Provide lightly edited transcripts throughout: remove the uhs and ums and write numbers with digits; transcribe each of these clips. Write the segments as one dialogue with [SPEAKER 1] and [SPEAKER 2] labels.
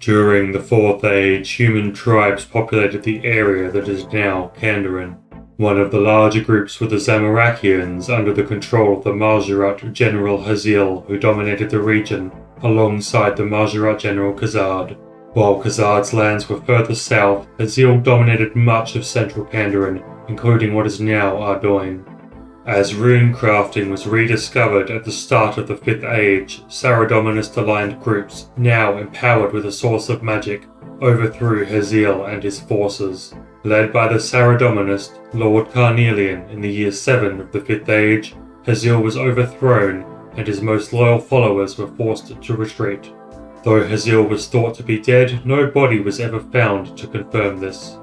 [SPEAKER 1] During the Fourth Age, human tribes populated the area that is now Kandarin. One of the larger groups were the Zamorakians under the control of the Majorat General Khazard, who dominated the region alongside the Majorat General Khazard. While Khazard's lands were further south, Khazard dominated much of central Kandarin, including what is now Ardougne. As rune crafting was rediscovered at the start of the Fifth Age, Saradominist-aligned groups, now empowered with a source of magic, overthrew Khazard and his forces. Led by the Saradominist Lord Carnelian in the year 7 of the Fifth Age, Khazard was overthrown and his most loyal followers were forced to retreat. Though Khazard was thought to be dead, no body was ever found to confirm this.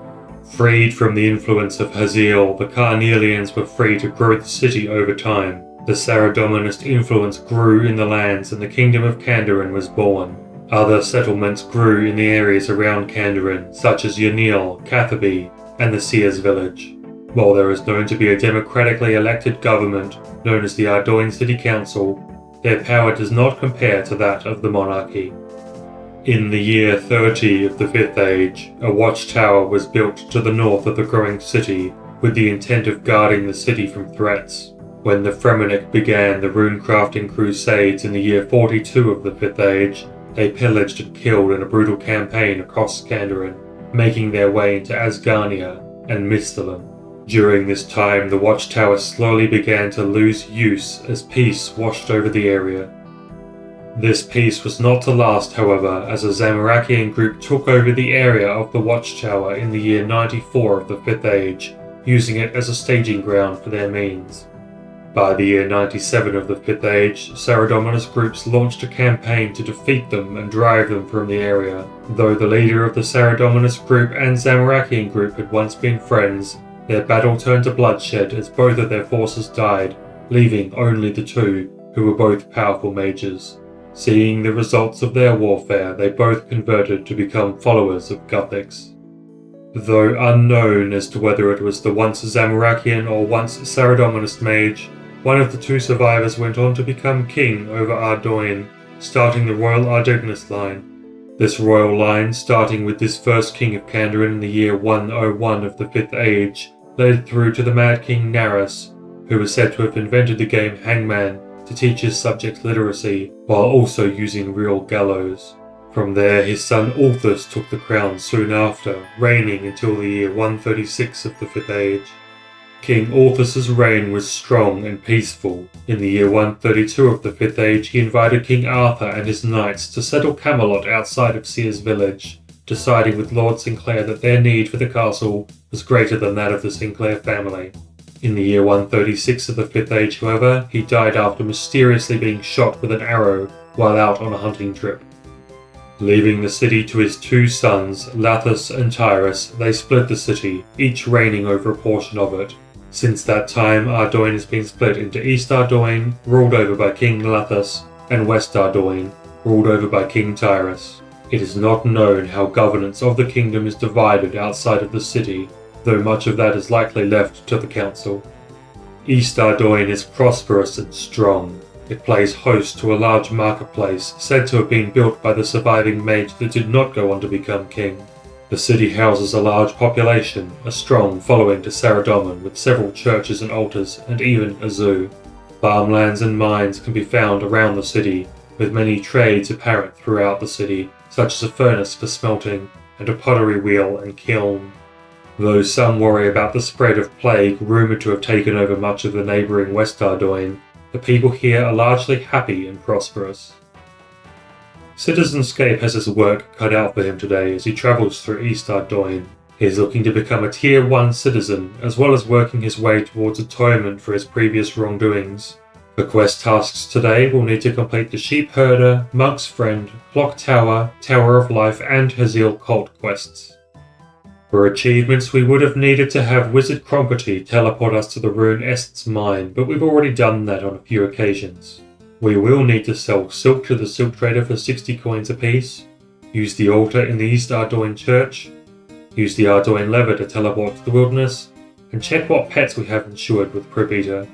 [SPEAKER 1] Freed from the influence of Khazard, the Carnelians were free to grow the city over time. The Saradominist influence grew in the lands and the Kingdom of Kandarin was born. Other settlements grew in the areas around Kandarin, such as Yanil, Cathaby, and the Seers village. While there is known to be a democratically elected government, known as the Ardougne City Council, their power does not compare to that of the monarchy. In the year 30 of the Fifth Age, a watchtower was built to the north of the growing city, with the intent of guarding the city from threats. When the Fremennik began the rune-crafting crusades in the year 42 of the Fifth Age, they pillaged and killed in a brutal campaign across Kandarin, making their way into Asgarnia and Misthalin. During this time, the watchtower slowly began to lose use as peace washed over the area. This peace was not to last, however, as a Zamorakian group took over the area of the watchtower in the year 94 of the Fifth Age, using it as a staging ground for their means. By the year 97 of the Fifth Age, Saradominist groups launched a campaign to defeat them and drive them from the area. Though the leader of the Saradominist group and Zamorakian group had once been friends, their battle turned to bloodshed as both of their forces died, leaving only the two, who were both powerful mages. Seeing the results of their warfare, they both converted to become followers of Guthics. Though unknown as to whether it was the once Zamorakian or once Saradominist mage, one of the two survivors went on to become king over Ardougne, starting the Royal Ardougnist line. This royal line, starting with this first king of Kandarin in the year 101 of the Fifth Age, led through to the Mad King Naris, who was said to have invented the game Hangman to teach his subjects literacy, while also using real gallows. From there, his son Ulthus took the crown soon after, reigning until the year 136 of the Fifth Age. King Ulthus's reign was strong and peaceful. In the year 132 of the Fifth Age, he invited King Arthur and his knights to settle Camelot outside of Seers village, deciding with Lord Sinclair that their need for the castle was greater than that of the Sinclair family. In the year 136 of the Fifth Age, however, he died after mysteriously being shot with an arrow while out on a hunting trip. Leaving the city to his two sons, Lathus and Tyrus, they split the city, each reigning over a portion of it. Since that time, Ardougne has been split into East Ardougne, ruled over by King Lathus, and West Ardougne, ruled over by King Tyrus. It is not known how governance of the kingdom is divided outside of the city, though much of that is likely left to the council. East Ardougne is prosperous and strong. It plays host to a large marketplace said to have been built by the surviving mage that did not go on to become king. The city houses a large population, a strong following to Saradomin with several churches and altars, and even a zoo. Farmlands and mines can be found around the city, with many trades apparent throughout the city, such as a furnace for smelting, and a pottery wheel and kiln. Though some worry about the spread of plague rumoured to have taken over much of the neighbouring West Ardougne, the people here are largely happy and prosperous. Citizenscape has his work cut out for him today as he travels through East Ardougne. He is looking to become a Tier 1 citizen, as well as working his way towards atonement for his previous wrongdoings. The quest tasks today will need to complete the Sheep Herder, Monk's Friend, Clock Tower, Tower of Life and Khazard Cult quests. For achievements, we would have needed to have Wizard Crompety teleport us to the Rune Est's mine, but we've already done that on a few occasions. We will need to sell silk to the silk trader for 60 coins apiece, use the altar in the East Ardougne church, use the Ardougne lever to teleport to the wilderness, and check what pets we have insured with Probita.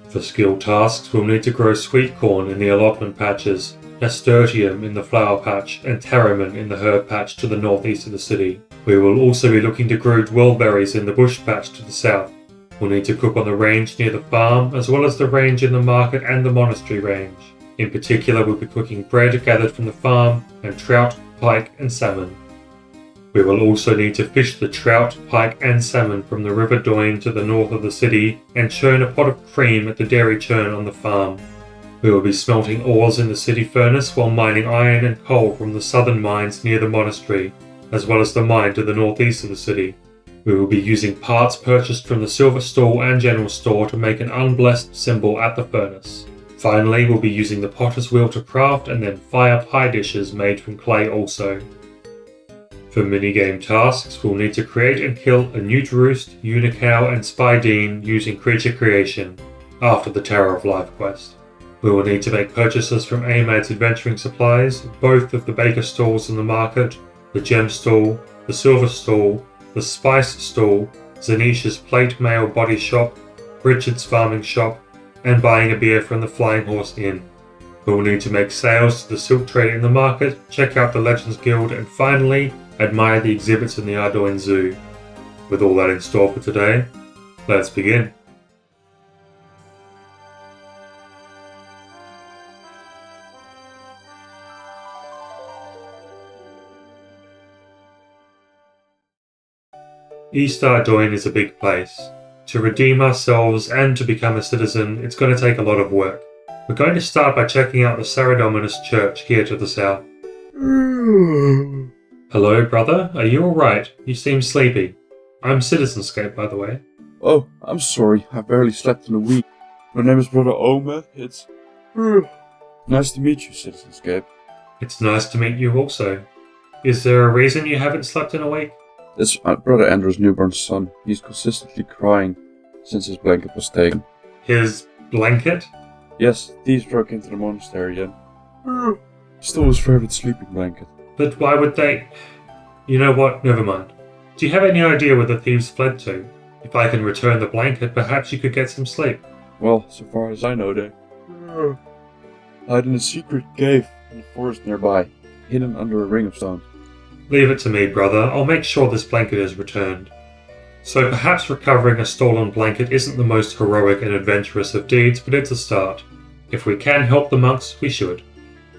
[SPEAKER 1] For skill tasks, we'll need to grow sweet corn in the allotment patches, nasturtium in the flower patch, and tarramin in the herb patch to the northeast of the city. We will also be looking to grow dwellberries in the bush patch to the south. We'll need to cook on the range near the farm, as well as the range in the market and the monastery range. In particular, we'll be cooking bread gathered from the farm, and trout, pike, and salmon. We will also need to fish the trout, pike, and salmon from the River Ardougne to the north of the city, and churn a pot of cream at the dairy churn on the farm. We will be smelting ores in the city furnace while mining iron and coal from the southern mines near the monastery, as well as the mine to the northeast of the city. We will be using parts purchased from the silver stall and general store to make an unblessed symbol at the furnace. Finally, we'll be using the potter's wheel to craft and then fire pie dishes made from clay also. For minigame tasks, we'll need to create and kill a newt roost, unicow, and spideen using creature creation after the Tower of Life quest. We will need to make purchases from Ahmad's adventuring supplies, both of the baker stalls in the market, the gem stall, the silver stall, the spice stall, Zanisha's plate mail body shop, Richard's farming shop, and buying a beer from the Flying Horse Inn. We will need to make sales to the silk trade in the market, check out the Legends Guild, and finally, admire the exhibits in the Ardougne Zoo. With all that in store for today, let's begin. East Ardougne is a big place. To redeem ourselves and to become a citizen, it's going to take a lot of work. We're going to start by checking out the Saradominus Church here to the south. Hello, brother. Are you alright? You seem sleepy. I'm Citizenscape, by the way.
[SPEAKER 2] Oh, I'm sorry. I barely slept in a week. My name is Brother Ahmed. It's nice to meet you, Citizenscape.
[SPEAKER 1] It's nice to meet you also. Is there a reason you haven't slept in a week?
[SPEAKER 2] It's my brother Andrew's newborn son. He's consistently crying since his blanket was taken.
[SPEAKER 1] His blanket?
[SPEAKER 2] Yes, thieves broke into the monastery and stole his favorite sleeping blanket.
[SPEAKER 1] But why would they... You know what? Never mind. Do you have any idea where the thieves fled to? If I can return the blanket, perhaps you could get some sleep.
[SPEAKER 2] Well, so far as I know, they hide in a secret cave in the forest nearby, hidden under a ring of stones.
[SPEAKER 1] Leave it to me, brother. I'll make sure this blanket is returned. So perhaps recovering a stolen blanket isn't the most heroic and adventurous of deeds, but it's a start. If we can help the monks, we should.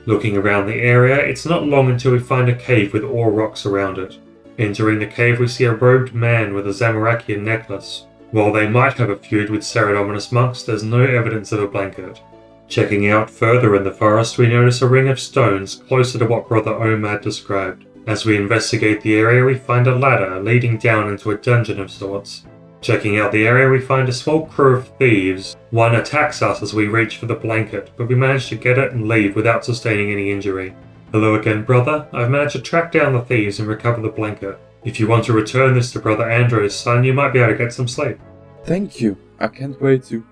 [SPEAKER 1] Looking around the area, it's not long until we find a cave with ore rocks around it. Entering the cave, we see a robed man with a Zamorakian necklace. While they might have a feud with Saradominus monks, there's no evidence of a blanket. Checking out further in the forest, we notice a ring of stones closer to what Brother Ahmed described. As we investigate the area, we find a ladder leading down into a dungeon of sorts. Checking out the area, we find a small crew of thieves. One attacks us as we reach for the blanket, but we manage to get it and leave without sustaining any injury. Hello again, brother. I've managed to track down the thieves and recover the blanket. If you want to return this to Brother Andrew's son, you might be able to get some sleep.
[SPEAKER 2] Thank you. I can't wait to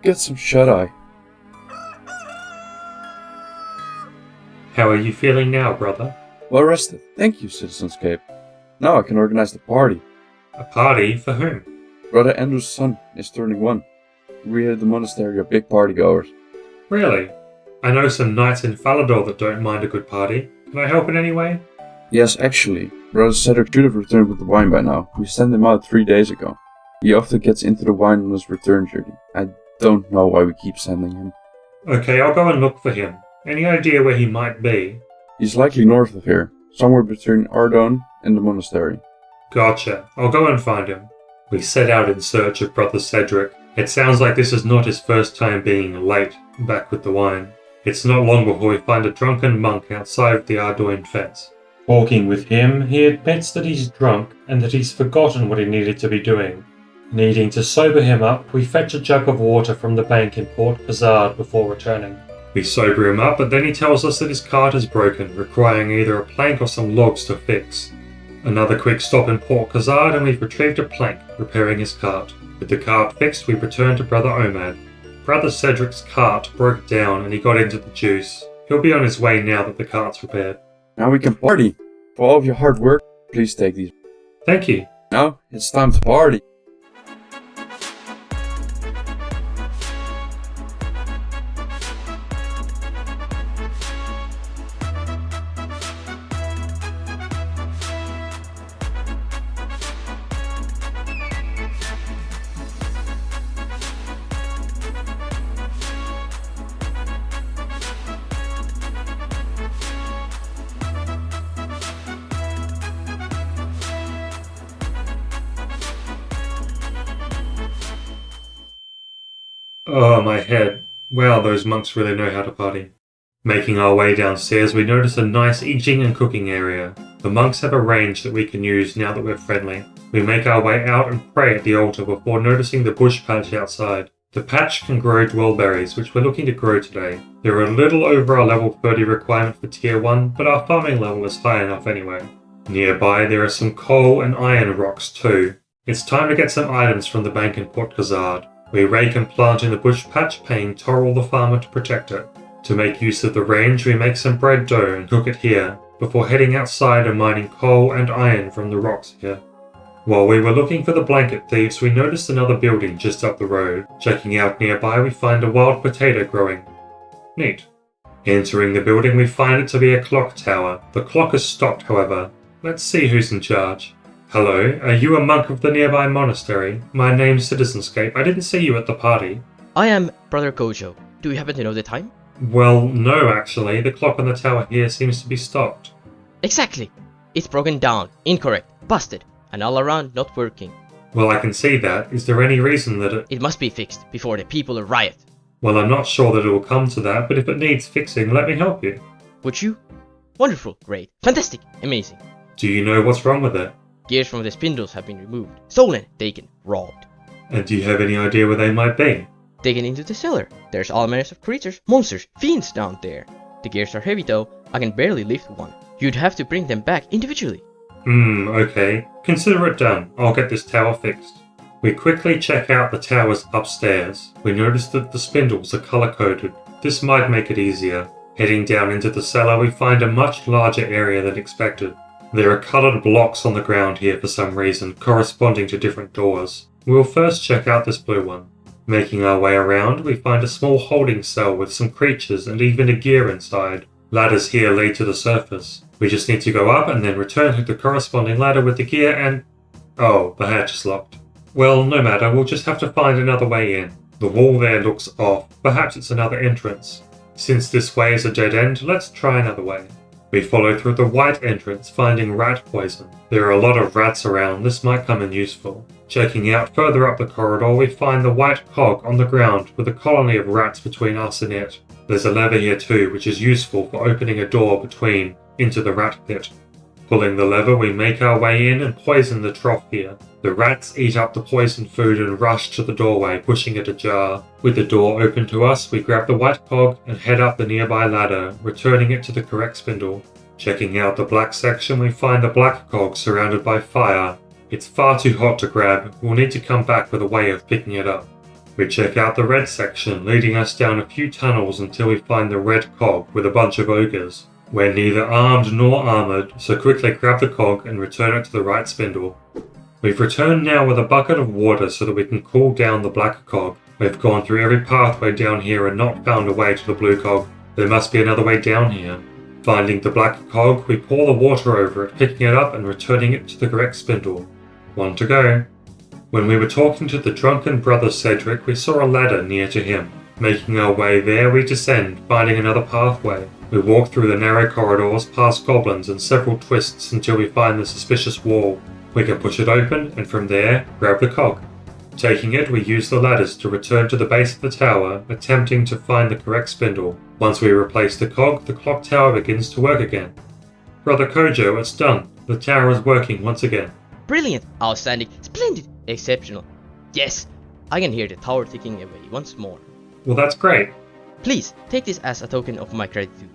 [SPEAKER 2] get some shut-eye.
[SPEAKER 1] How are you feeling now, brother?
[SPEAKER 2] Well rested. Thank you, Citizenscape. Now I can organize the party.
[SPEAKER 1] A party? For whom?
[SPEAKER 2] Brother Andrew's son is turning 1. We at the monastery are big partygoers.
[SPEAKER 1] Really? I know some knights in Falador that don't mind a good party. Can I help in any way?
[SPEAKER 2] Yes, actually. Brother Cedric should have returned with the wine by now. We sent him out 3 days ago. He often gets into the wine on his return journey. I don't know why we keep sending him.
[SPEAKER 1] Okay, I'll go and look for him. Any idea where he might be?
[SPEAKER 2] He's likely north of here, somewhere between Ardougne and the monastery.
[SPEAKER 1] Gotcha. I'll go and find him. We set out in search of Brother Cedric. It sounds like this is not his first time being late, back with the wine. It's not long before we find a drunken monk outside of the Ardougne fence. Talking with him, he admits that he's drunk and that he's forgotten what he needed to be doing. Needing to sober him up, we fetch a jug of water from the bank in Port Khazard before returning. We sober him up, but then he tells us that his cart is broken, requiring either a plank or some logs to fix. Another quick stop in Port Khazard and we've retrieved a plank, repairing his cart. With the cart fixed, we return to Brother Ahmed. Brother Cedric's cart broke down and he got into the juice. He'll be on his way now that the cart's repaired.
[SPEAKER 2] Now we can party. For all of your hard work, please take these.
[SPEAKER 1] Thank you.
[SPEAKER 2] Now it's time to party.
[SPEAKER 1] Oh, my head. Wow, those monks really know how to party. Making our way downstairs, we notice a nice eating and cooking area. The monks have a range that we can use now that we're friendly. We make our way out and pray at the altar before noticing the bush patch outside. The patch can grow dwellberries, which we're looking to grow today. They're a little over our level 30 requirement for tier 1, but our farming level is high enough anyway. Nearby there are some coal and iron rocks too. It's time to get some items from the bank in Port Khazard. We rake and plant in the bush patch, paying Torrel the farmer to protect it. To make use of the range, we make some bread dough and cook it here, before heading outside and mining coal and iron from the rocks here. While we were looking for the blanket thieves, we noticed another building just up the road. Checking out nearby, we find a wild potato growing. Neat. Entering the building, we find it to be a clock tower. The clock is stopped, however. Let's see who's in charge. Hello, are you a monk of the nearby monastery? My name's Citizenscape. I didn't see you at the party.
[SPEAKER 3] I am Brother Gojo. Do you happen to know the time?
[SPEAKER 1] Well, no actually. The clock on the tower here seems to be stopped.
[SPEAKER 3] Exactly. It's broken down, incorrect, busted, and all around not working.
[SPEAKER 1] Well, I can see that. Is there any reason that
[SPEAKER 3] It must be fixed before the people riot.
[SPEAKER 1] Well, I'm not sure that it will come to that, but if it needs fixing, let me help you.
[SPEAKER 3] Would you? Wonderful, great, fantastic, amazing.
[SPEAKER 1] Do you know what's wrong with it?
[SPEAKER 3] Gears from the spindles have been removed, stolen, taken, robbed.
[SPEAKER 1] And do you have any idea where they might be?
[SPEAKER 3] Taken into the cellar. There's all manners of creatures, monsters, fiends down there. The gears are heavy though, I can barely lift one. You'd have to bring them back individually.
[SPEAKER 1] Okay. Consider it done. I'll get this tower fixed. We quickly check out the towers upstairs. We notice that the spindles are color-coded. This might make it easier. Heading down into the cellar, we find a much larger area than expected. There are colored blocks on the ground here for some reason, corresponding to different doors. We'll first check out this blue one. Making our way around, we find a small holding cell with some creatures and even a gear inside. Ladders here lead to the surface. We just need to go up and then return to the corresponding ladder with the gear and... Oh, the hatch is locked. Well, no matter, we'll just have to find another way in. The wall there looks off. Perhaps it's another entrance. Since this way is a dead end, let's try another way. We follow through the white entrance, finding rat poison. There are a lot of rats around, this might come in useful. Checking out further up the corridor, we find the white cog on the ground with a colony of rats between us and it. There's a lever here too, which is useful for opening a door between into the rat pit. Pulling the lever, we make our way in and poison the trough here. The rats eat up the poisoned food and rush to the doorway, pushing it ajar. With the door open to us, we grab the white cog and head up the nearby ladder, returning it to the correct spindle. Checking out the black section, we find the black cog surrounded by fire. It's far too hot to grab. We'll need to come back with a way of picking it up. We check out the red section, leading us down a few tunnels until we find the red cog with a bunch of ogres. We're neither armed nor armoured, so quickly grab the cog and return it to the right spindle. We've returned now with a bucket of water so that we can cool down the black cog. We've gone through every pathway down here and not found a way to the blue cog. There must be another way down here. Finding the black cog, we pour the water over it, picking it up and returning it to the correct spindle. One to go. When we were talking to the drunken brother Cedric, we saw a ladder near to him. Making our way there, we descend, finding another pathway. We walk through the narrow corridors, past goblins and several twists until we find the suspicious wall. We can push it open and from there, grab the cog. Taking it, we use the ladders to return to the base of the tower, attempting to find the correct spindle. Once we replace the cog, the clock tower begins to work again. Brother Kojo, it's done. The tower is working once again.
[SPEAKER 3] Brilliant, outstanding, splendid, exceptional. Yes, I can hear the tower ticking away once more.
[SPEAKER 1] Well, that's great.
[SPEAKER 3] Please, take this as a token of my gratitude.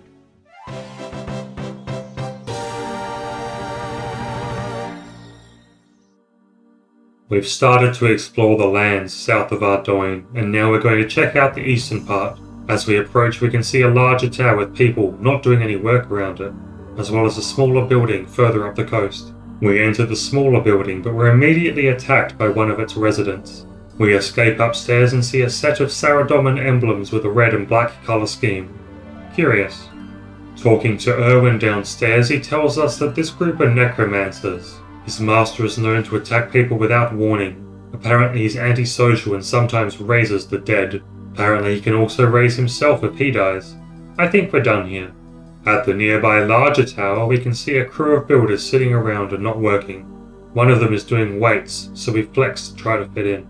[SPEAKER 1] We've started to explore the lands south of Ardougne, and now we're going to check out the eastern part. As we approach, we can see a larger tower with people not doing any work around it, as well as a smaller building further up the coast. We enter the smaller building, but we're immediately attacked by one of its residents. We escape upstairs and see a set of Saradomin emblems with a red and black colour scheme. Curious. Talking to Erwin downstairs, he tells us that this group are necromancers. His master is known to attack people without warning. Apparently he's antisocial and sometimes raises the dead. Apparently he can also raise himself if he dies. I think we're done here. At the nearby larger tower, we can see a crew of builders sitting around and not working. One of them is doing weights, so we flex to try to fit in.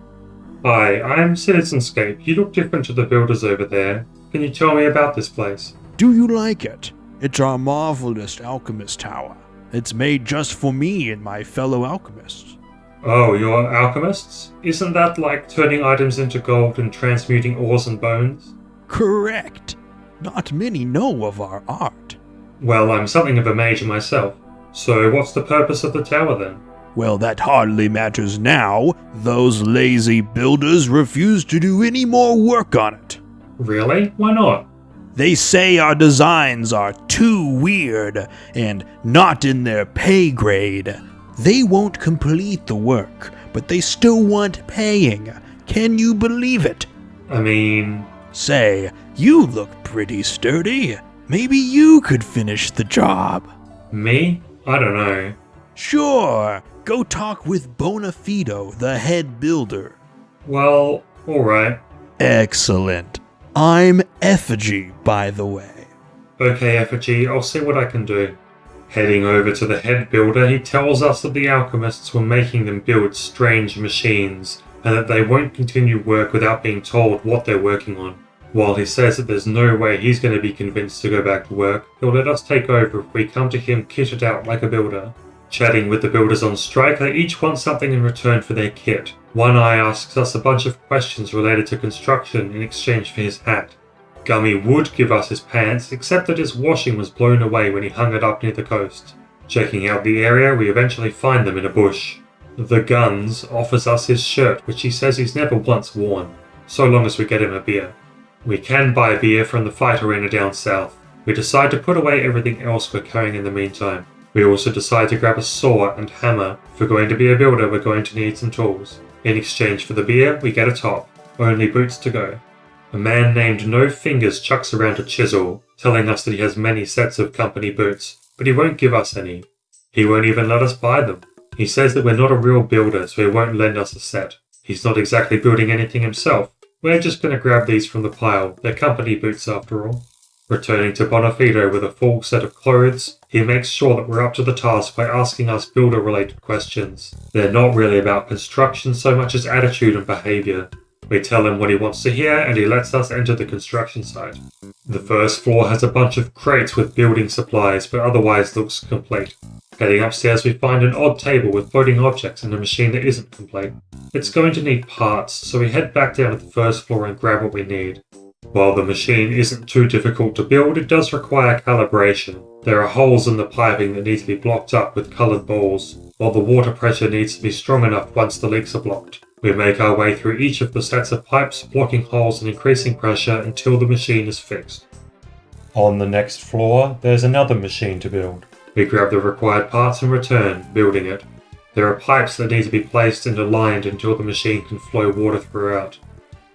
[SPEAKER 1] Hi, I'm Citizenscape. You look different to the builders over there. Can you tell me about this place?
[SPEAKER 4] Do you like it? It's our marvelous alchemist tower. It's made just for me and my fellow alchemists.
[SPEAKER 1] Oh, you're alchemists? Isn't that like turning items into gold and transmuting ores and bones?
[SPEAKER 4] Correct. Not many know of our art.
[SPEAKER 1] Well, I'm something of a major myself. So what's the purpose of the tower then?
[SPEAKER 4] Well, that hardly matters now. Those lazy builders refuse to do any more work on it.
[SPEAKER 1] Really? Why not?
[SPEAKER 4] They say our designs are too weird and not in their pay grade. They won't complete the work, but they still want paying. Can you believe it?
[SPEAKER 1] I mean...
[SPEAKER 4] Say, you look pretty sturdy. Maybe you could finish the job.
[SPEAKER 1] Me? I don't know.
[SPEAKER 4] Sure, go talk with Bonafido, the head builder.
[SPEAKER 1] Well, alright.
[SPEAKER 4] Excellent. I'm Effigy, by the way.
[SPEAKER 1] Okay, Effigy, I'll see what I can do. Heading over to the head builder, he tells us that the alchemists were making them build strange machines, and that they won't continue work without being told what they're working on. While he says that there's no way he's going to be convinced to go back to work, he'll let us take over if we come to him kitted out like a builder. Chatting with the builders on strike, they each want something in return for their kit. One Eye asks us a bunch of questions related to construction in exchange for his hat. Gummy would give us his pants, except that his washing was blown away when he hung it up near the coast. Checking out the area, we eventually find them in a bush. The Guns offers us his shirt, which he says he's never once worn, so long as we get him a beer. We can buy beer from the fight arena down south. We decide to put away everything else we're carrying in the meantime. We also decide to grab a saw and hammer. If we're going to be a builder, we're going to need some tools. In exchange for the beer, we get a top. Only boots to go. A man named No Fingers chucks around a chisel, telling us that he has many sets of company boots, but he won't give us any. He won't even let us buy them. He says that we're not a real builder, so he won't lend us a set. He's not exactly building anything himself. We're just going to grab these from the pile. They're company boots after all. Returning to Bonafido with a full set of clothes, he makes sure that we're up to the task by asking us builder-related questions. They're not really about construction so much as attitude and behaviour. We tell him what he wants to hear and he lets us enter the construction site. The first floor has a bunch of crates with building supplies but otherwise looks complete. Heading upstairs we find an odd table with floating objects and a machine that isn't complete. It's going to need parts, so we head back down to the first floor and grab what we need. While the machine isn't too difficult to build, it does require calibration. There are holes in the piping that need to be blocked up with coloured balls, while the water pressure needs to be strong enough once the leaks are blocked. We make our way through each of the sets of pipes, blocking holes and increasing pressure until the machine is fixed. On the next floor, there's another machine to build. We grab the required parts and return, building it. There are pipes that need to be placed and aligned until the machine can flow water throughout.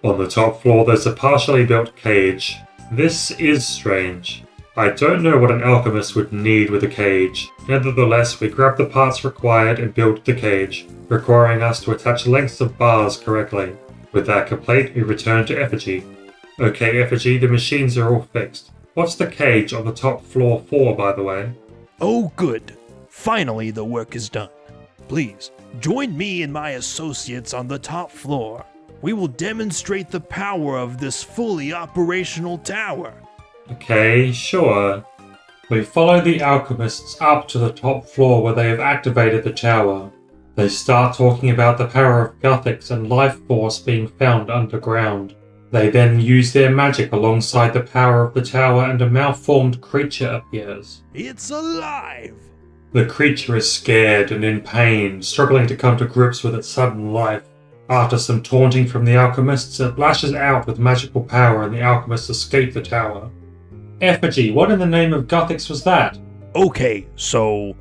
[SPEAKER 1] On the top floor, there's a partially built cage. This is strange. I don't know what an alchemist would need with a cage. Nevertheless, we grab the parts required and build the cage, requiring us to attach lengths of bars correctly. With that complete, we return to Effigy. Okay, Effigy, the machines are all fixed. What's the cage on the top floor for, by the way?
[SPEAKER 4] Oh, good. Finally, the work is done. Please, join me and my associates on the top floor. We will demonstrate the power of this fully operational tower.
[SPEAKER 1] Okay, sure. We follow the alchemists up to the top floor where they have activated the tower. They start talking about the power of Gothics and life force being found underground. They then use their magic alongside the power of the tower and a malformed creature appears.
[SPEAKER 4] It's alive!
[SPEAKER 1] The creature is scared and in pain, struggling to come to grips with its sudden life. After some taunting from the alchemists, it lashes out with magical power and the alchemists escape the tower. Effigy, what in the name of Gothics was that?
[SPEAKER 4] Okay, so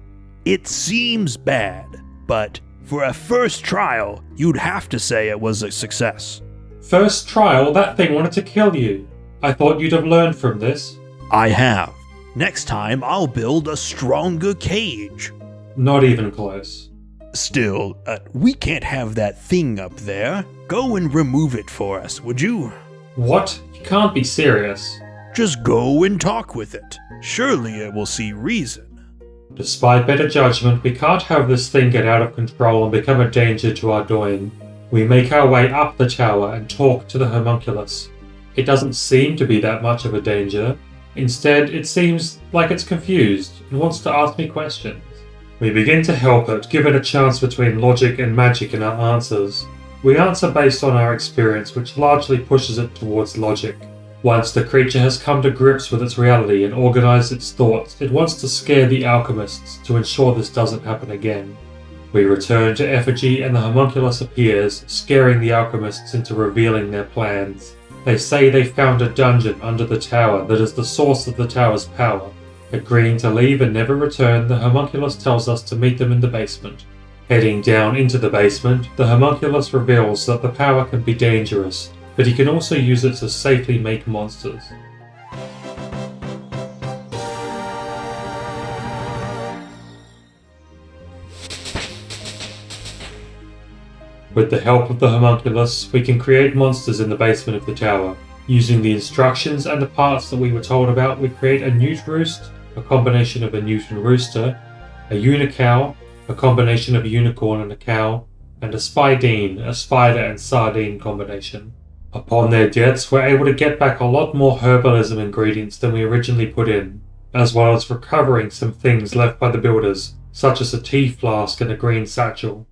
[SPEAKER 4] it seems bad, but for a first trial, you'd have to say it was a success.
[SPEAKER 1] First trial, that thing wanted to kill you. I thought you'd have learned from this.
[SPEAKER 4] I have. Next time, I'll build a stronger cage.
[SPEAKER 1] Not even close.
[SPEAKER 4] Still, we can't have that thing up there. Go and remove it for us, would you?
[SPEAKER 1] What? You can't be serious.
[SPEAKER 4] Just go and talk with it. Surely it will see reason.
[SPEAKER 1] Despite better judgment, we can't have this thing get out of control and become a danger to Ardougne. We make our way up the tower and talk to the homunculus. It doesn't seem to be that much of a danger. Instead, it seems like it's confused and wants to ask me questions. We begin to help it, give it a chance between logic and magic in our answers. We answer based on our experience, which largely pushes it towards logic. Once the creature has come to grips with its reality and organized its thoughts, it wants to scare the alchemists to ensure this doesn't happen again. We return to effigy and the homunculus appears, scaring the alchemists into revealing their plans. They say they found a dungeon under the tower that is the source of the tower's power. Agreeing to leave and never return, the homunculus tells us to meet them in the basement. Heading down into the basement, the homunculus reveals that the power can be dangerous, but he can also use it to safely make monsters. With the help of the homunculus, we can create monsters in the basement of the tower. Using the instructions and the parts that we were told about, we create a newt roost, a combination of a newt and rooster, a unicow, a combination of a unicorn and a cow, and a spidine, a spider and sardine combination. Upon their deaths, we're able to get back a lot more herbalism ingredients than we originally put in, as well as recovering some things left by the builders, such as a tea flask and a green satchel.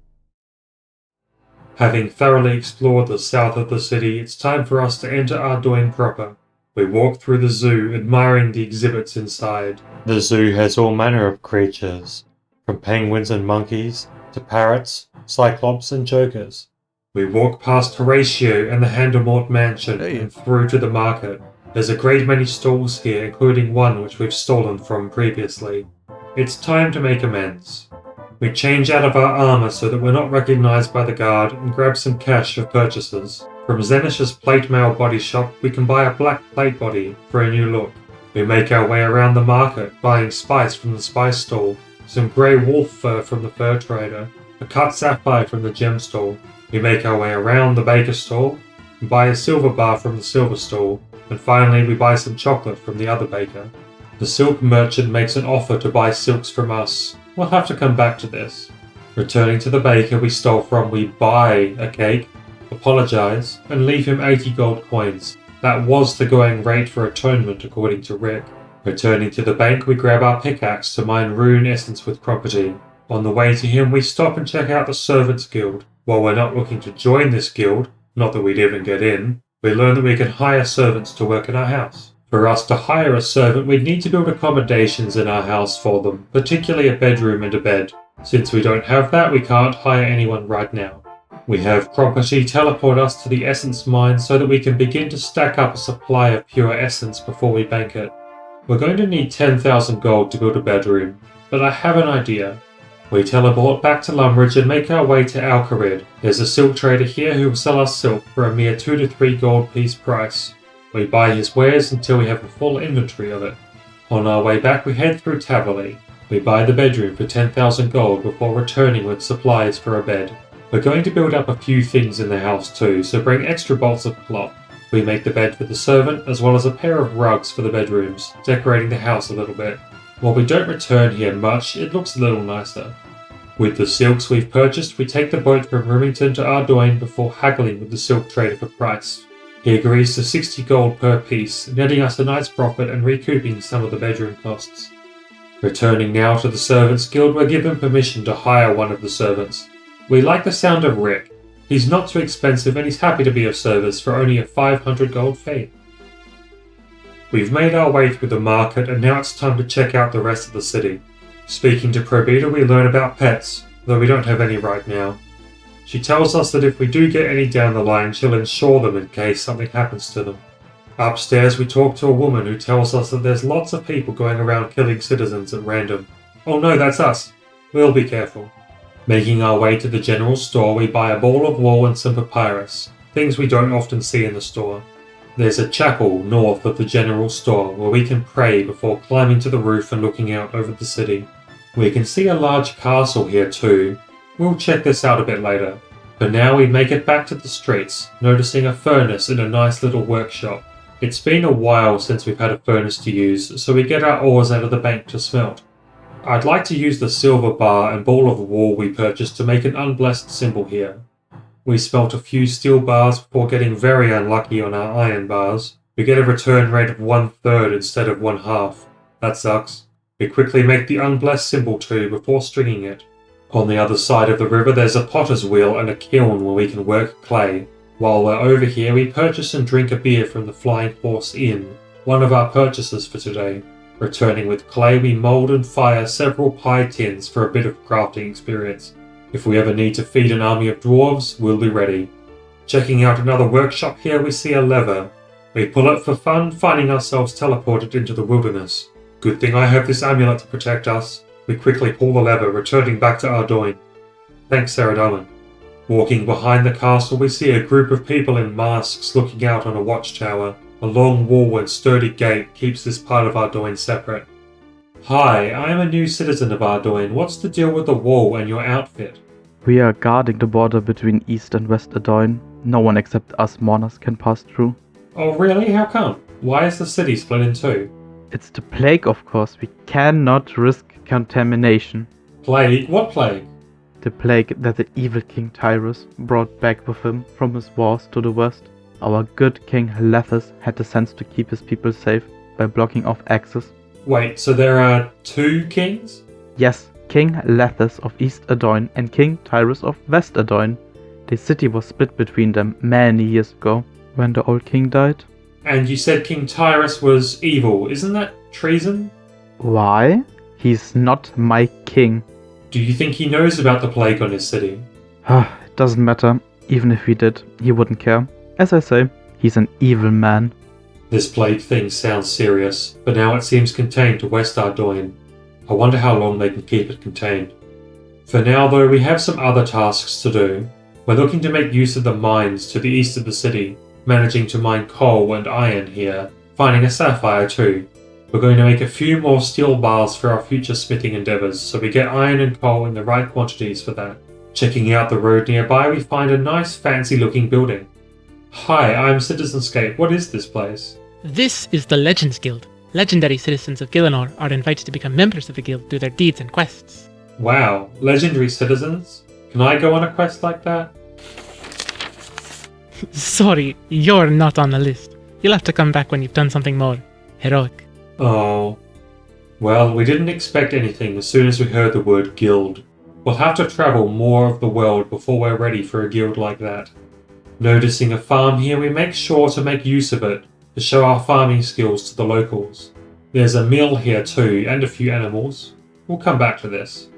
[SPEAKER 1] Having thoroughly explored the south of the city, it's time for us to enter Ardougne proper. We walk through the zoo, admiring the exhibits inside. The zoo has all manner of creatures, from penguins and monkeys, to parrots, cyclops and jokers. We walk past Horatio and the Handlemort mansion and through to the market. There's a great many stalls here, including one which we've stolen from previously. It's time to make amends. We change out of our armour so that we're not recognised by the guard and grab some cash for purchases. From Zenish's plate mail body shop, we can buy a black plate body for a new look. We make our way around the market, buying spice from the spice stall, some grey wolf fur from the fur trader, a cut sapphire from the gem stall. We make our way around the baker stall, and buy a silver bar from the silver stall, and finally we buy some chocolate from the other baker. The silk merchant makes an offer to buy silks from us. We'll have to come back to this. Returning to the baker we stole from, we buy a cake, apologise, and leave him 80 gold coins. That was the going rate for atonement according to Rick. Returning to the bank, we grab our pickaxe to mine rune essence with property. On the way to him, we stop and check out the Servants Guild. While we're not looking to join this guild, not that we'd even get in, we learn that we can hire servants to work in our house. For us to hire a servant, we'd need to build accommodations in our house for them, particularly a bedroom and a bed. Since we don't have that, we can't hire anyone right now. We have property teleport us to the essence mine so that we can begin to stack up a supply of pure essence before we bank it. We're going to need 10,000 gold to build a bedroom, but I have an idea. We teleport back to Lumbridge and make our way to Alcarid. There's a silk trader here who will sell us silk for a mere 2 to 3 gold piece price. We buy his wares until we have a full inventory of it. On our way back we head through Tavali. We buy the bedroom for 10,000 gold before returning with supplies for a bed. We're going to build up a few things in the house too, so bring extra bolts of cloth. We make the bed for the servant as well as a pair of rugs for the bedrooms, decorating the house a little bit. While we don't return here much, it looks a little nicer. With the silks we've purchased, we take the boat from Remington to Ardougne before haggling with the silk trader for price. He agrees to 60 gold per piece, netting us a nice profit and recouping some of the bedroom costs. Returning now to the Servants Guild, we're given permission to hire one of the servants. We like the sound of Rick. He's not too expensive and he's happy to be of service for only a 500 gold fee. We've made our way through the market and now it's time to check out the rest of the city. Speaking to Probita, we learn about pets, though we don't have any right now. She tells us that if we do get any down the line, she'll insure them in case something happens to them. Upstairs, we talk to a woman who tells us that there's lots of people going around killing citizens at random. Oh no, that's us. We'll be careful. Making our way to the general store, we buy a ball of wool and some papyrus, things we don't often see in the store. There's a chapel north of the general store where we can pray before climbing to the roof and looking out over the city. We can see a large castle here too. We'll check this out a bit later. For now we make it back to the streets, noticing a furnace in a nice little workshop. It's been a while since we've had a furnace to use, so we get our ores out of the bank to smelt. I'd like to use the silver bar and ball of wool we purchased to make an unblessed symbol here. We smelt a few steel bars before getting very unlucky on our iron bars. We get a return rate of 1/3 instead of 1/2. That sucks. We quickly make the unblessed symbol too before stringing it. On the other side of the river there's a potter's wheel and a kiln where we can work clay. While we're over here we purchase and drink a beer from the Flying Horse Inn, one of our purchases for today. Returning with clay, we mould and fire several pie tins for a bit of crafting experience. If we ever need to feed an army of dwarves, we'll be ready. Checking out another workshop here, we see a lever. We pull it for fun, finding ourselves teleported into the wilderness. Good thing I have this amulet to protect us. We quickly pull the lever, returning back to Ardougne. Thanks, Ardougne. Walking behind the castle, we see a group of people in masks looking out on a watchtower. A long wall and sturdy gate keeps this part of Ardougne separate. Hi, I am a new citizen of Ardougne. What's the deal with the wall and your outfit?
[SPEAKER 5] We are guarding the border between East and West Ardougne. No one except us mourners can pass through.
[SPEAKER 1] Oh really? How come? Why is the city split in two?
[SPEAKER 5] It's the plague, of course. We cannot risk contamination.
[SPEAKER 1] Plague? What plague?
[SPEAKER 5] The plague that the evil King Tyrus brought back with him from his wars to the west. Our good King Lethus had the sense to keep his people safe by blocking off access.
[SPEAKER 1] Wait, so there are two kings?
[SPEAKER 5] Yes, King Lethus of East Ardougne and King Tyrus of West Ardougne. The city was split between them many years ago, when the old king died.
[SPEAKER 1] And you said King Tyrus was evil. Isn't that treason?
[SPEAKER 5] Why? He's not my king.
[SPEAKER 1] Do you think he knows about the plague on his city?
[SPEAKER 5] It doesn't matter. Even if he did, he wouldn't care. As I say, he's an evil man.
[SPEAKER 1] This plague thing sounds serious, but now it seems contained to West Ardougne. I wonder how long they can keep it contained. For now though, we have some other tasks to do. We're looking to make use of the mines to the east of the city, managing to mine coal and iron here, finding a sapphire too. We're going to make a few more steel bars for our future smithing endeavours, so we get iron and coal in the right quantities for that. Checking out the road nearby, we find a nice fancy looking building. Hi, I'm Citizenscape. What is this place?
[SPEAKER 6] This is the Legends Guild. Legendary citizens of Gielinor are invited to become members of the guild through their deeds and quests.
[SPEAKER 1] Wow, legendary citizens? Can I go on a quest like that?
[SPEAKER 6] Sorry, you're not on the list. You'll have to come back when you've done something more heroic.
[SPEAKER 1] Oh. Well, we didn't expect anything as soon as we heard the word guild. We'll have to travel more of the world before we're ready for a guild like that. Noticing a farm here, we make sure to make use of it to show our farming skills to the locals. There's a mill here too, and a few animals. We'll come back to this.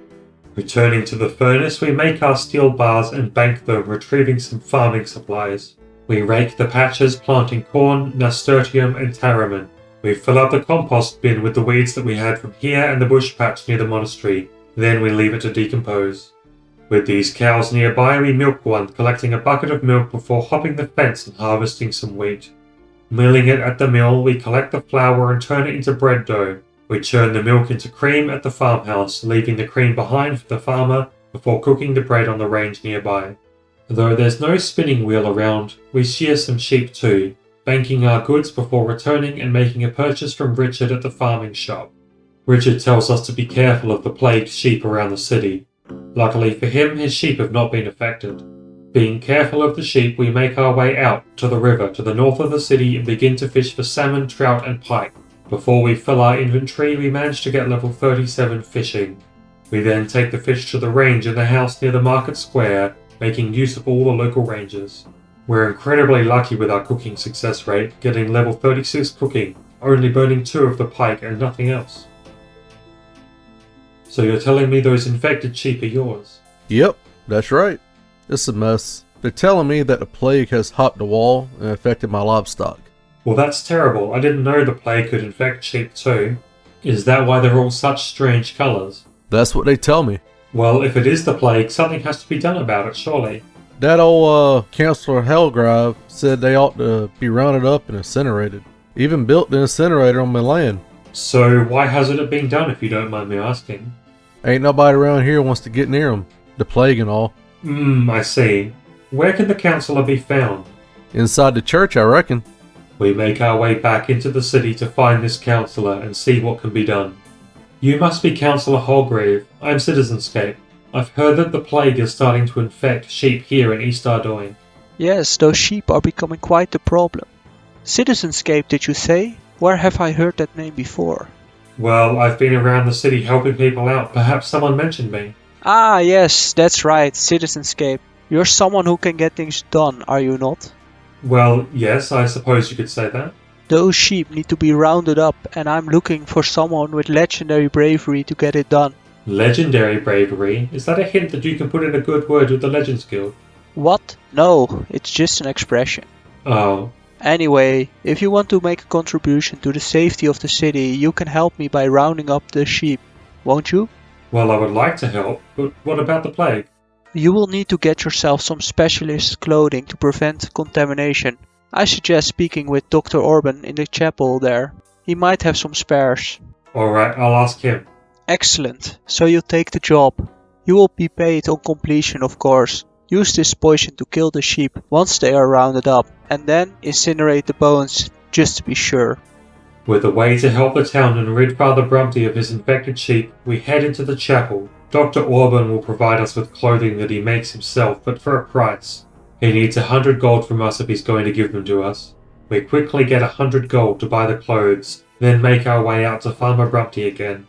[SPEAKER 1] Returning to the furnace, we make our steel bars and bank them, retrieving some farming supplies. We rake the patches, planting corn, nasturtium and taramin. We fill up the compost bin with the weeds that we had from here and the bush patch near the monastery. Then we leave it to decompose. With these cows nearby, we milk one, collecting a bucket of milk before hopping the fence and harvesting some wheat. Milling it at the mill, we collect the flour and turn it into bread dough. We churn the milk into cream at the farmhouse, leaving the cream behind for the farmer before cooking the bread on the range nearby. Though there's no spinning wheel around, we shear some sheep too, banking our goods before returning and making a purchase from Richard at the farming shop. Richard tells us to be careful of the plagued sheep around the city. Luckily for him, his sheep have not been affected. Being careful of the sheep, we make our way out to the river to the north of the city and begin to fish for salmon, trout and pike. Before we fill our inventory, we manage to get level 37 fishing. We then take the fish to the range in the house near the market square, making use of all the local ranges. We're incredibly lucky with our cooking success rate, getting level 36 cooking, only burning 2 of the pike and nothing else. So you're telling me those infected sheep are yours?
[SPEAKER 7] Yep, that's right. It's a mess. They're telling me that the plague has hopped the wall and affected my livestock.
[SPEAKER 1] Well, that's terrible. I didn't know the plague could infect sheep too. Is that why they're all such strange colours?
[SPEAKER 7] That's what they tell me.
[SPEAKER 1] Well, if it is the plague, something has to be done about it, surely.
[SPEAKER 7] That old Councillor Hellgrive said they ought to be rounded up and incinerated. Even built the incinerator on my land.
[SPEAKER 1] So why hasn't it been done, if you don't mind me asking?
[SPEAKER 7] Ain't nobody around here wants to get near them. The plague and all.
[SPEAKER 1] I see. Where can the councillor be found?
[SPEAKER 7] Inside the church, I reckon.
[SPEAKER 1] We make our way back into the city to find this councillor and see what can be done. You must be Councillor Holgrave. I'm Citizenscape. I've heard that the plague is starting to infect sheep here in East Ardougne.
[SPEAKER 8] Yes, those sheep are becoming quite the problem. Citizenscape, did you say? Where have I heard that name before?
[SPEAKER 1] Well, I've been around the city helping people out. Perhaps someone mentioned me.
[SPEAKER 8] Ah, yes, that's right, Citizenscape. You're someone who can get things done, are you not?
[SPEAKER 1] Well, yes, I suppose you could say that.
[SPEAKER 8] Those sheep need to be rounded up, and I'm looking for someone with legendary bravery to get it done.
[SPEAKER 1] Legendary bravery? Is that a hint that you can put in a good word with the Legends Guild?
[SPEAKER 8] What? No, it's just an expression.
[SPEAKER 1] Oh,
[SPEAKER 8] Anyway, if you want to make a contribution to the safety of the city, you can help me by rounding up the sheep, won't you?
[SPEAKER 1] well, I would like to help, but what about the plague?
[SPEAKER 8] You will need to get yourself some specialist clothing to prevent contamination. I suggest speaking with Dr. Orban in the chapel there. He might have some spares.
[SPEAKER 1] Alright, I'll ask him.
[SPEAKER 8] Excellent, so you'll take the job. You will be paid on completion, of course. Use this poison to kill the sheep once they are rounded up, and then incinerate the bones, just to be sure.
[SPEAKER 1] With a way to help the town and rid Father Brumpty of his infected sheep, we head into the chapel. Dr. Orban will provide us with clothing that he makes himself, but for a price. He needs 100 gold from us if he's going to give them to us. We quickly get 100 gold to buy the clothes, then make our way out to Farmer Brumpty again.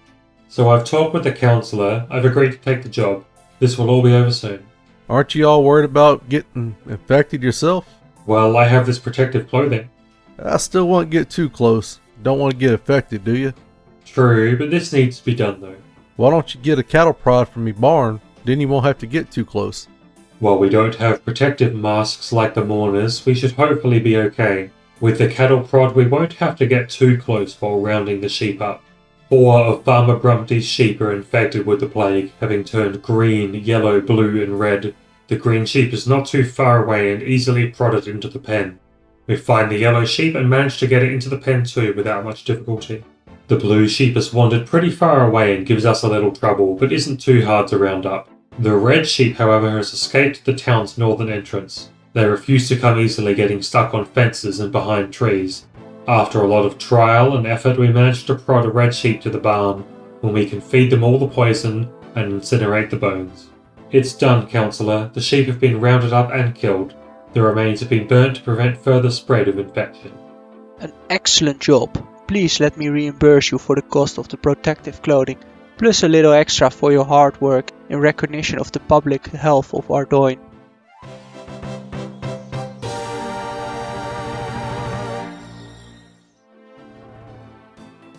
[SPEAKER 1] So I've talked with the councillor, I've agreed to take the job. This will all be over soon.
[SPEAKER 7] Aren't you all worried about getting infected yourself?
[SPEAKER 1] Well, I have this protective clothing.
[SPEAKER 7] I still won't get too close. Don't want to get affected, do you?
[SPEAKER 1] True, but this needs to be done though.
[SPEAKER 7] Why don't you get a cattle prod from me barn? Then you won't have to get too close.
[SPEAKER 1] While we don't have protective masks like the mourners, we should hopefully be okay. With the cattle prod, we won't have to get too close while rounding the sheep up. 4 of Farmer Brumpty's sheep are infected with the plague, having turned green, yellow, blue, and red. The green sheep is not too far away and easily prodded into the pen. We find the yellow sheep and manage to get it into the pen too without much difficulty. The blue sheep has wandered pretty far away and gives us a little trouble, but isn't too hard to round up. The red sheep, however, has escaped the town's northern entrance. They refuse to come easily, getting stuck on fences and behind trees. After a lot of trial and effort, we managed to prod a red sheep to the barn, when we can feed them all the poison and incinerate the bones. It's done, councillor. The sheep have been rounded up and killed. The remains have been burnt to prevent further spread of infection.
[SPEAKER 8] An excellent job. Please let me reimburse you for the cost of the protective clothing, plus a little extra for your hard work in recognition of the public health of Ardougne.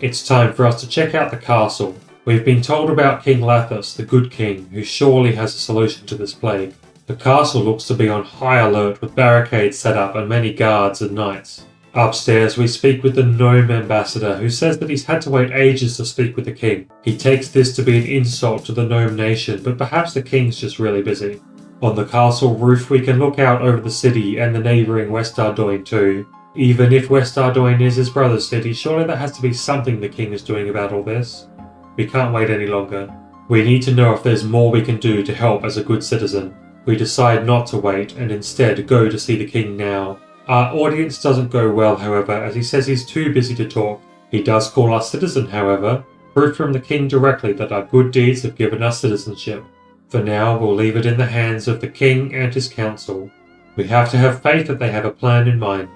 [SPEAKER 1] It's time for us to check out the castle. We've been told about King Lathus, the good king, who surely has a solution to this plague. The castle looks to be on high alert with barricades set up and many guards and knights. Upstairs we speak with the gnome ambassador, who says that he's had to wait ages to speak with the king. He takes this to be an insult to the gnome nation, but perhaps the king's just really busy. On the castle roof we can look out over the city and the neighbouring West Ardougne too. Even if West Ardougne is his brother's city, surely there has to be something the king is doing about all this. We can't wait any longer. We need to know if there's more we can do to help as a good citizen. We decide not to wait and instead go to see the king now. Our audience doesn't go well, however, as he says he's too busy to talk. He does call us citizen, however, proof from the king directly that our good deeds have given us citizenship. For now, we'll leave it in the hands of the king and his council. We have to have faith that they have a plan in mind.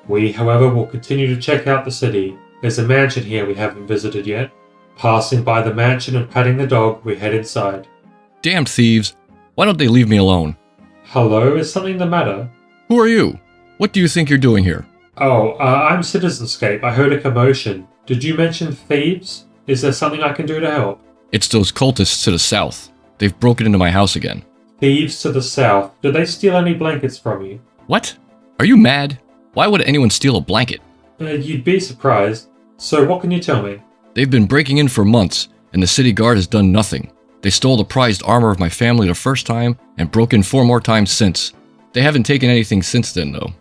[SPEAKER 1] We, however, will continue to check out the city. There's a mansion here we haven't visited yet. Passing by the mansion and patting the dog, we head inside.
[SPEAKER 9] Damn thieves! Why don't they leave me alone?
[SPEAKER 1] Hello, is something the matter?
[SPEAKER 9] Who are you? What do you think you're doing here?
[SPEAKER 1] Oh, I'm Citizenscape. I heard a commotion. Did you mention thieves? Is there something I can do to help?
[SPEAKER 9] It's those cultists to the south. They've broken into my house again.
[SPEAKER 1] Thieves to the south. Did they steal any blankets from you?
[SPEAKER 9] What? Are you mad? Why would anyone steal a blanket?
[SPEAKER 1] You'd be surprised. So what can you tell me?
[SPEAKER 9] They've been breaking in for months, and the city guard has done nothing. They stole the prized armor of my family the first time, and broke in 4 more times since. They haven't taken anything since then, though.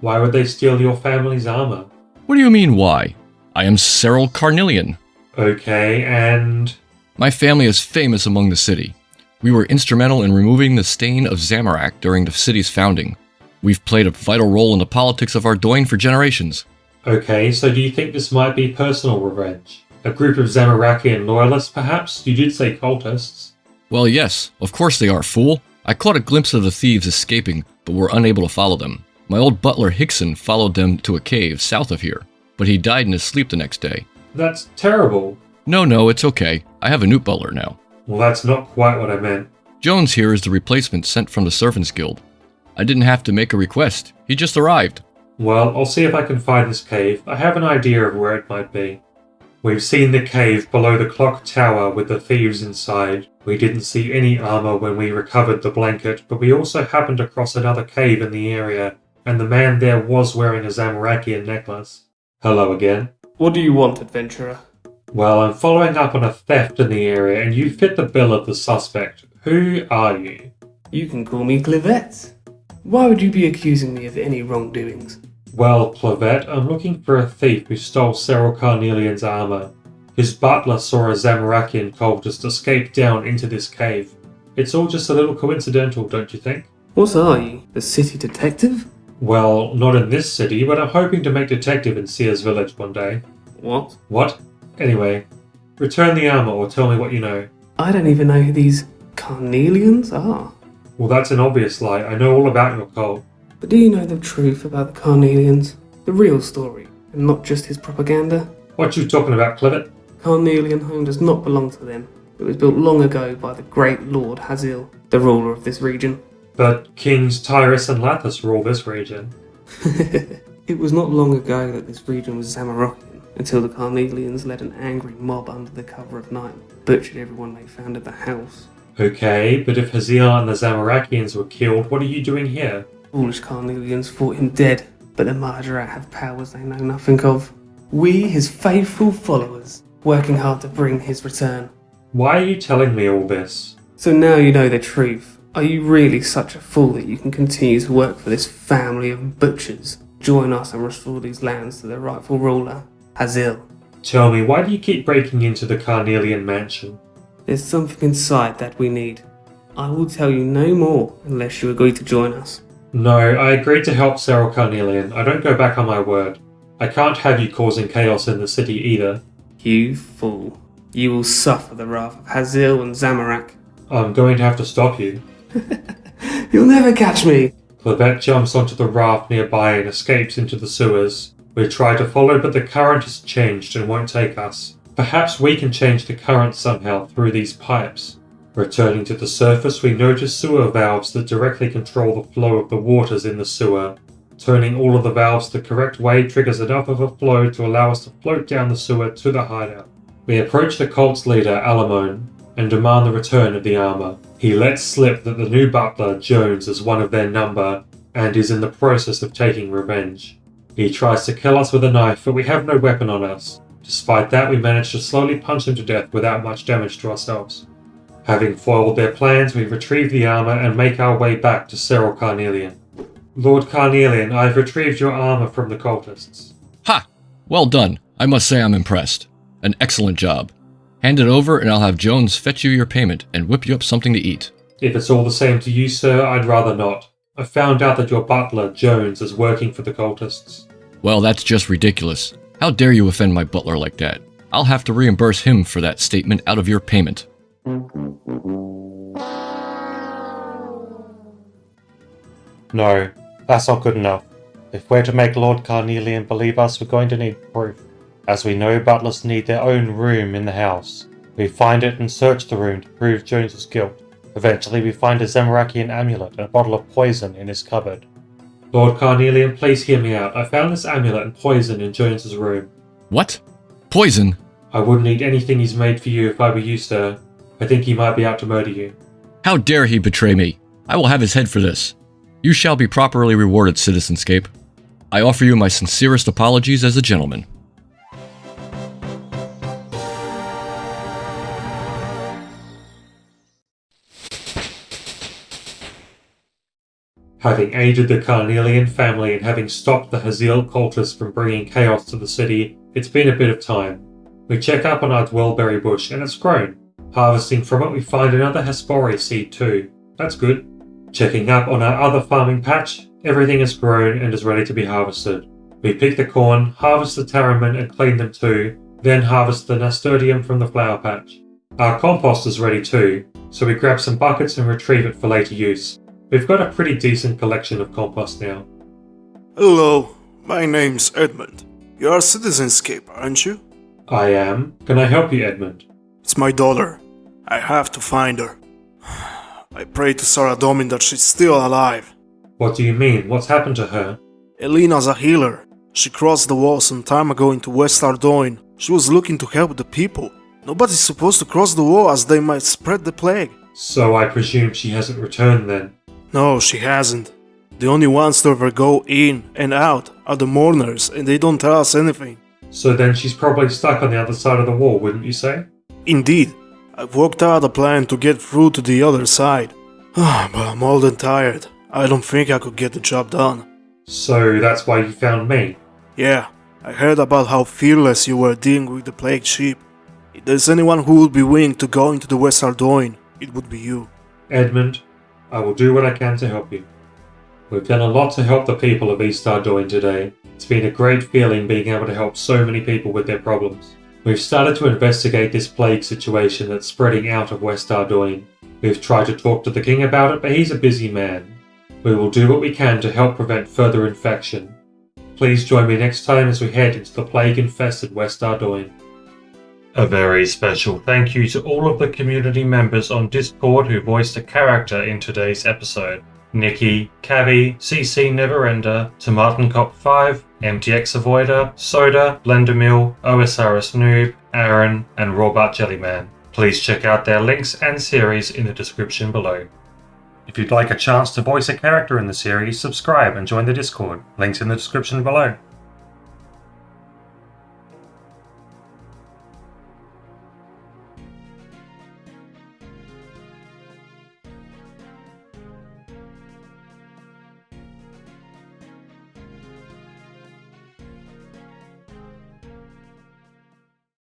[SPEAKER 1] Why would they steal your family's armor?
[SPEAKER 9] What do you mean, why? I am Cyril Carnelian.
[SPEAKER 1] Okay, and...
[SPEAKER 9] My family is famous among the city. We were instrumental in removing the stain of Zamorak during the city's founding. We've played a vital role in the politics of Ardougne for generations.
[SPEAKER 1] Okay, so do you think this might be personal revenge? A group of Zamorakian loyalists, perhaps? You did say cultists.
[SPEAKER 9] Well, yes, of course they are, fool. I caught a glimpse of the thieves escaping, but were unable to follow them. My old butler Hickson followed them to a cave south of here, but he died in his sleep the next day.
[SPEAKER 1] That's terrible.
[SPEAKER 9] No, it's okay. I have a new butler now.
[SPEAKER 1] Well, that's not quite what I meant.
[SPEAKER 9] Jones here is the replacement sent from the Servants Guild. I didn't have to make a request. He just arrived.
[SPEAKER 1] Well, I'll see if I can find this cave. I have an idea of where it might be. We've seen the cave below the clock tower with the thieves inside. We didn't see any armor when we recovered the blanket, but we also happened across another cave in the area, and the man there was wearing a Zamorakian necklace. Hello again.
[SPEAKER 10] What do you want, adventurer?
[SPEAKER 1] Well, I'm following up on a theft in the area, and you fit the bill of the suspect. Who are you?
[SPEAKER 10] You can call me Clivette. Why would you be accusing me of any wrongdoings?
[SPEAKER 1] Well, Clavette, I'm looking for a thief who stole Cyril Carnelian's armor. His butler saw a Zamorakian cultist escape down into this cave. It's all just a little coincidental, don't you think?
[SPEAKER 10] What are you, the city detective?
[SPEAKER 1] Well, not in this city, but I'm hoping to make detective in Sears Village one day.
[SPEAKER 10] What?
[SPEAKER 1] What? Anyway, return the armor or tell me what you know.
[SPEAKER 10] I don't even know who these Carnelians are.
[SPEAKER 1] Well, that's an obvious lie. I know all about your cult.
[SPEAKER 10] But do you know the truth about the Carnelians? The real story, and not just his propaganda?
[SPEAKER 1] What you talking about, Clivet?
[SPEAKER 10] Carnelian home does not belong to them. It was built long ago by the great Lord Hazil, the ruler of this region.
[SPEAKER 1] But Kings Tyrus and Lathis rule this region.
[SPEAKER 10] It was not long ago that this region was Zamorakian, until the Carnelians led an angry mob under the cover of night, butchered everyone they found at the house.
[SPEAKER 1] Okay, but if Hazil and the Zamorakians were killed, what are you doing here?
[SPEAKER 10] Foolish Carnelians thought him dead, but the Margaret have powers they know nothing of. We, his faithful followers, working hard to bring his return.
[SPEAKER 1] Why are you telling me all this?
[SPEAKER 10] So now you know the truth. Are you really such a fool that you can continue to work for this family of butchers? Join us and restore these lands to their rightful ruler, Hazil.
[SPEAKER 1] Tell me, why do you keep breaking into the Carnelian mansion?
[SPEAKER 10] There's something inside that we need. I will tell you no more unless you agree to join us.
[SPEAKER 1] No, I agreed to help Cyril Carnelian. I don't go back on my word. I can't have you causing chaos in the city either.
[SPEAKER 10] You fool. You will suffer the wrath of Hazil and Zamorak.
[SPEAKER 1] I'm going to have to stop you.
[SPEAKER 10] You'll never catch me!
[SPEAKER 1] Clavette jumps onto the raft nearby and escapes into the sewers. We try to follow, but the current has changed and won't take us. Perhaps we can change the current somehow through these pipes. Returning to the surface, we notice sewer valves that directly control the flow of the waters in the sewer. Turning all of the valves the correct way triggers enough of a flow to allow us to float down the sewer to the hideout. We approach the cult's leader, Alamone, and demand the return of the armor. He lets slip that the new butler, Jones, is one of their number, and is in the process of taking revenge. He tries to kill us with a knife, but we have no weapon on us. Despite that, we manage to slowly punch him to death without much damage to ourselves. Having foiled their plans, we retrieve the armor and make our way back to Cyril Carnelian. Lord Carnelian, I've retrieved your armor from the cultists.
[SPEAKER 9] Ha! Well done. I must say I'm impressed. An excellent job. Hand it over and I'll have Jones fetch you your payment and whip you up something to eat.
[SPEAKER 1] If it's all the same to you, sir, I'd rather not. I found out that your butler, Jones, is working for the cultists.
[SPEAKER 9] Well, that's just ridiculous. How dare you offend my butler like that? I'll have to reimburse him for that statement out of your payment.
[SPEAKER 1] No, that's not good enough. If we're to make Lord Carnelian believe us, we're going to need proof. As we know, butlers need their own room in the house. We find it and search the room to prove Jones's guilt. Eventually, we find a Zamorakian amulet and a bottle of poison in his cupboard. Lord Carnelian, please hear me out. I found this amulet and poison in Jones's room.
[SPEAKER 9] What? Poison?
[SPEAKER 1] I wouldn't eat anything he's made for you if I were you, sir. I think he might be out to murder you.
[SPEAKER 9] How dare he betray me? I will have his head for this. You shall be properly rewarded, Citizenscape. I offer you my sincerest apologies as a gentleman.
[SPEAKER 1] Having aided the Carnelian family and having stopped the Hazil cultists from bringing chaos to the city, it's been a bit of time. We check up on our dwellberry bush and it's grown. Harvesting from it, we find another Hespori seed too. That's good. Checking up on our other farming patch, everything is grown and is ready to be harvested. We pick the corn, harvest the taramin and clean them too, then harvest the nasturtium from the flower patch. Our compost is ready too. so we grab some buckets and retrieve it for later use. We've got a pretty decent collection of compost now.
[SPEAKER 11] Hello, my name's Edmund. You are Citizenscape, aren't you?
[SPEAKER 1] I am. Can I help you, Edmund?
[SPEAKER 11] It's my daughter. I have to find her. I pray to East Ardougne that she's still alive.
[SPEAKER 1] What do you mean? What's happened to her?
[SPEAKER 11] Elena's a healer. She crossed the wall some time ago into West Ardougne. She was looking to help the people. Nobody's supposed to cross the wall as they might spread the plague.
[SPEAKER 1] So I presume she hasn't returned then?
[SPEAKER 11] No, she hasn't. The only ones to ever go in and out are the mourners, and they don't tell us anything.
[SPEAKER 1] So then she's probably stuck on the other side of the wall, wouldn't you say?
[SPEAKER 11] Indeed. I've worked out a plan to get through to the other side. But I'm old and tired. I don't think I could get the job done.
[SPEAKER 1] So that's why you found me?
[SPEAKER 11] Yeah, I heard about how fearless you were dealing with the plague sheep. If there's anyone who would be willing to go into the West Ardougne, it would be you.
[SPEAKER 1] Edmund, I will do what I can to help you. We've done a lot to help the people of East Ardougne today. It's been a great feeling being able to help so many people with their problems. We've started to investigate this plague situation that's spreading out of West Ardougne. We've tried to talk to the king about it, but he's a busy man. We will do what we can to help prevent further infection. Please join me next time as we head into the plague-infested West Ardougne. A very special thank you to all of the community members on Discord who voiced a character in today's episode. Nikki, Cabby, CCNeverender, TomatenCop5, MTX Avoider, Soda, Blendermill, OSRS Nube, Aaron, and Robot Jellyman. Please check out their links and series in the description below. If you'd like a chance to voice a character in the series, subscribe and join the Discord. Links in the description below.